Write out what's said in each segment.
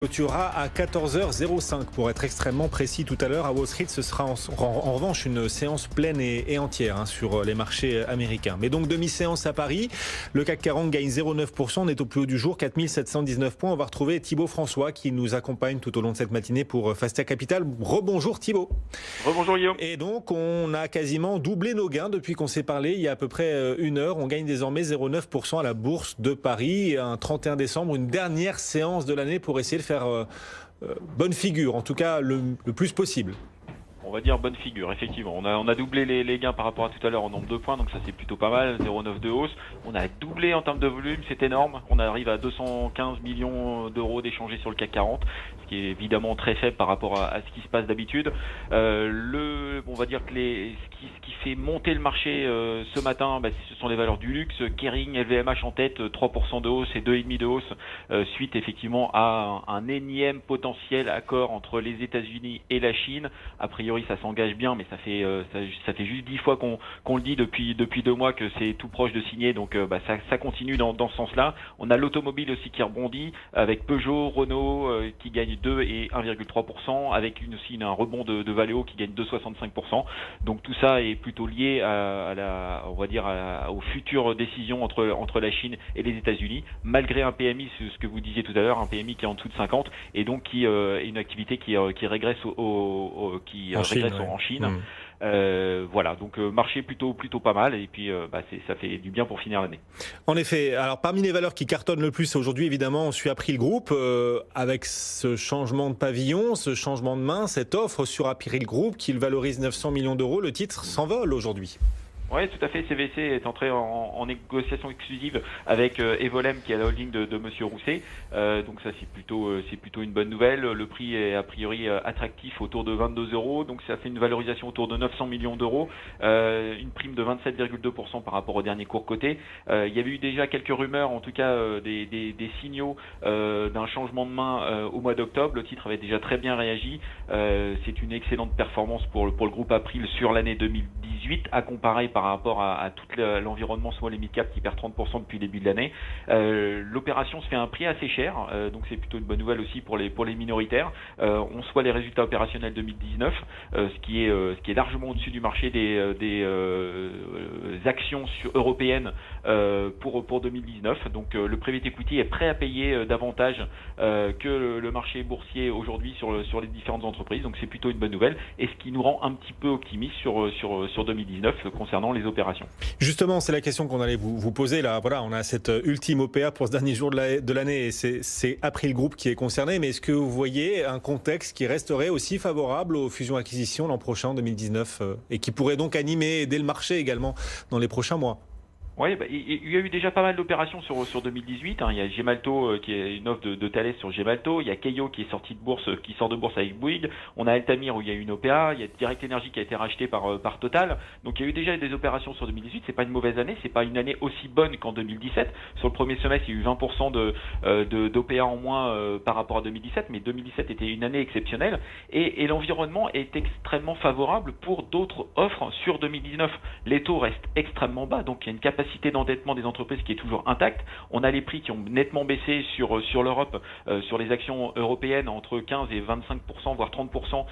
Clôturera à 14h05 pour être extrêmement précis tout à l'heure. À Wall Street, ce sera en revanche une séance pleine et entière sur les marchés américains. Mais donc demi-séance à Paris. Le CAC 40 gagne 0,9%. On est au plus haut du jour, 4719 points. On va retrouver Thibaut François qui nous accompagne tout au long de cette matinée pour Fastia Capital. Rebonjour Thibaut. Rebonjour Guillaume. Et donc on a quasiment doublé nos gains depuis qu'on s'est parlé il y a à peu près une heure. On gagne désormais 0,9% à la Bourse de Paris. Un 31 décembre, une dernière séance de l'année pour essayer de faire bonne figure, en tout cas le plus possible. On va dire bonne figure, effectivement. On a doublé les gains par rapport à tout à l'heure en nombre de points, donc ça c'est plutôt pas mal, 0,9 de hausse. On a doublé en termes de volume, c'est énorme. On arrive à 215 millions d'euros d'échangés sur le CAC 40, ce qui est évidemment très faible par rapport à ce qui se passe d'habitude. On va dire que ce qui fait monter le marché ce matin, ce sont les valeurs du luxe. Kering, LVMH en tête, 3% de hausse et 2,5% de hausse, suite effectivement à un énième potentiel accord entre les États-Unis et la Chine. A priori, ça s'engage bien, mais ça fait juste 10 fois qu'on le dit depuis 2 mois que c'est tout proche de signer, donc ça continue dans ce sens-là. On a l'automobile aussi qui rebondit, avec Peugeot, Renault qui gagnent 2 et 1,3%, avec aussi un rebond de Valeo qui gagne 2,65%. Donc tout ça est plutôt lié aux futures décisions entre la Chine et les États-Unis, malgré un PMI, ce que vous disiez tout à l'heure, un PMI qui est en dessous de 50 et donc qui est une activité qui régresse en Chine. Voilà, donc marché plutôt pas mal, et puis ça fait du bien pour finir l'année. En effet, alors parmi les valeurs qui cartonnent le plus aujourd'hui, évidemment, on suit April Group avec ce changement de pavillon, ce changement de main, cette offre sur April Group qui le valorise 900 millions d'euros. Le titre s'envole aujourd'hui. Oui, tout à fait. CVC est entré en négociation exclusive avec Evolem, qui est la holding de Monsieur Rousset. Donc ça, c'est plutôt une bonne nouvelle. Le prix est a priori attractif, autour de 22 euros. Donc ça fait une valorisation autour de 900 millions d'euros. Une prime de 27,2% par rapport au dernier cours coté. Il y avait eu déjà quelques rumeurs, en tout cas des signaux d'un changement de main au mois d'octobre. Le titre avait déjà très bien réagi. C'est une excellente performance pour le groupe April sur l'année 2018, à comparer par rapport à tout l'environnement small et mid cap qui perd 30% depuis le début de l'année. L'opération se fait à un prix assez cher, donc c'est plutôt une bonne nouvelle aussi pour les minoritaires. On soit les résultats opérationnels 2019, ce qui est largement au-dessus du marché des actions européennes pour 2019. Donc le private equity est prêt à payer davantage que le marché boursier aujourd'hui sur les différentes entreprises. Donc c'est plutôt une bonne nouvelle, et ce qui nous rend un petit peu optimistes sur 2019 concernant les opérations. Justement, c'est la question qu'on allait vous poser là. Voilà, on a cette ultime OPA pour ce dernier jour de l'année, et c'est April Group qui est concerné. Mais est-ce que vous voyez un contexte qui resterait aussi favorable aux fusions-acquisitions l'an prochain, 2019, et qui pourrait donc animer et aider le marché également dans les prochains mois? Oui, il y a eu déjà pas mal d'opérations sur 2018. Il y a Gemalto qui est une offre de Thales sur Gemalto. Il y a Keio qui sort de bourse avec Bouygues. On a Altamir où il y a eu une OPA. Il y a Direct Energy qui a été racheté par Total. Donc il y a eu déjà des opérations sur 2018. C'est pas une mauvaise année. C'est pas une année aussi bonne qu'en 2017. Sur le premier semestre, il y a eu 20% d'OPA en moins par rapport à 2017. Mais 2017 était une année exceptionnelle. Et l'environnement est extrêmement favorable pour d'autres offres sur 2019. Les taux restent extrêmement bas. Donc il y a une capacité d'endettement des entreprises qui est toujours intacte. On a les prix qui ont nettement baissé sur l'Europe, sur les actions européennes, entre 15 et 25%, voire 30%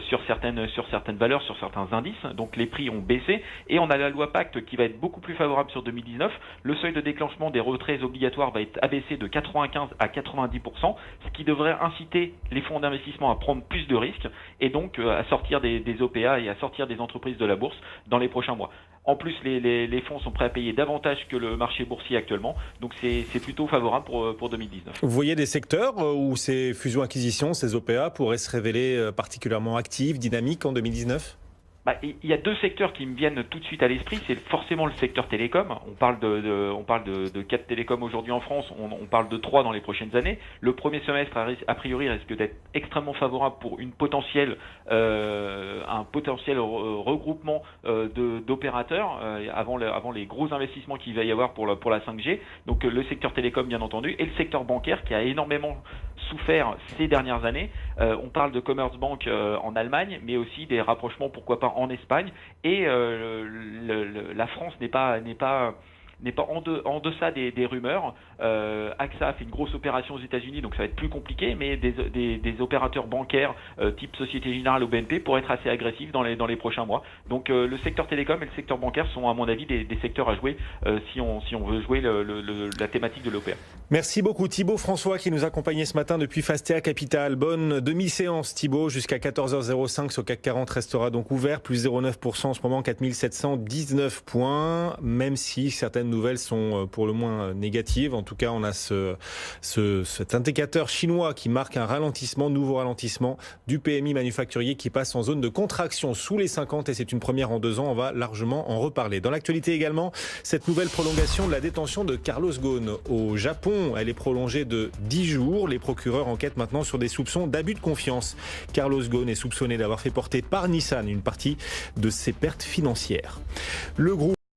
sur certaines valeurs, sur certains indices. Donc les prix ont baissé, et on a la loi Pacte qui va être beaucoup plus favorable sur 2019. Le seuil de déclenchement des retraits obligatoires va être abaissé de 95 à 90%, ce qui devrait inciter les fonds d'investissement à prendre plus de risques, et donc à sortir des OPA et à sortir des entreprises de la bourse dans les prochains mois. En plus, les fonds sont prêts à payer davantage que le marché boursier actuellement, donc c'est plutôt favorable pour 2019. Vous voyez des secteurs où ces fusions-acquisitions, ces OPA, pourraient se révéler particulièrement actives, dynamiques en 2019 ? Il y a 2 secteurs qui me viennent tout de suite à l'esprit. C'est forcément le secteur télécom. On parle de 4 télécoms aujourd'hui en France. On parle de 3 dans les prochaines années. Le premier semestre, a priori, risque d'être extrêmement favorable pour un potentiel regroupement d'opérateurs avant les gros investissements qu'il va y avoir pour la 5G. Donc le secteur télécom, bien entendu, et le secteur bancaire qui a énormément souffert ces dernières années. On parle de Commerzbank en Allemagne, mais aussi des rapprochements, pourquoi pas, en Espagne, et la France n'est pas n'est pas en deçà des rumeurs. AXA a fait une grosse opération aux États-Unis, donc ça va être plus compliqué, mais des opérateurs bancaires type Société Générale ou BNP pourraient être assez agressifs dans les prochains mois. Donc le secteur télécom et le secteur bancaire sont à mon avis des secteurs à jouer si on veut jouer la thématique de l'OPA. Merci beaucoup Thibaut François qui nous accompagnait ce matin depuis Fastea Capital. Bonne demi-séance Thibaut, jusqu'à 14h05 ce CAC 40 restera donc ouvert, plus 0,9% en ce moment, 4719 points, même si certaines nouvelles sont pour le moins négatives. En tout cas, on a cet indicateur chinois qui marque un ralentissement, nouveau ralentissement du PMI manufacturier qui passe en zone de contraction sous les 50 et c'est une première en 2 ans. On va largement en reparler. Dans l'actualité également, cette nouvelle prolongation de la détention de Carlos Ghosn au Japon. Elle est prolongée de 10 jours. Les procureurs enquêtent maintenant sur des soupçons d'abus de confiance. Carlos Ghosn est soupçonné d'avoir fait porter par Nissan une partie de ses pertes financières. Le groupe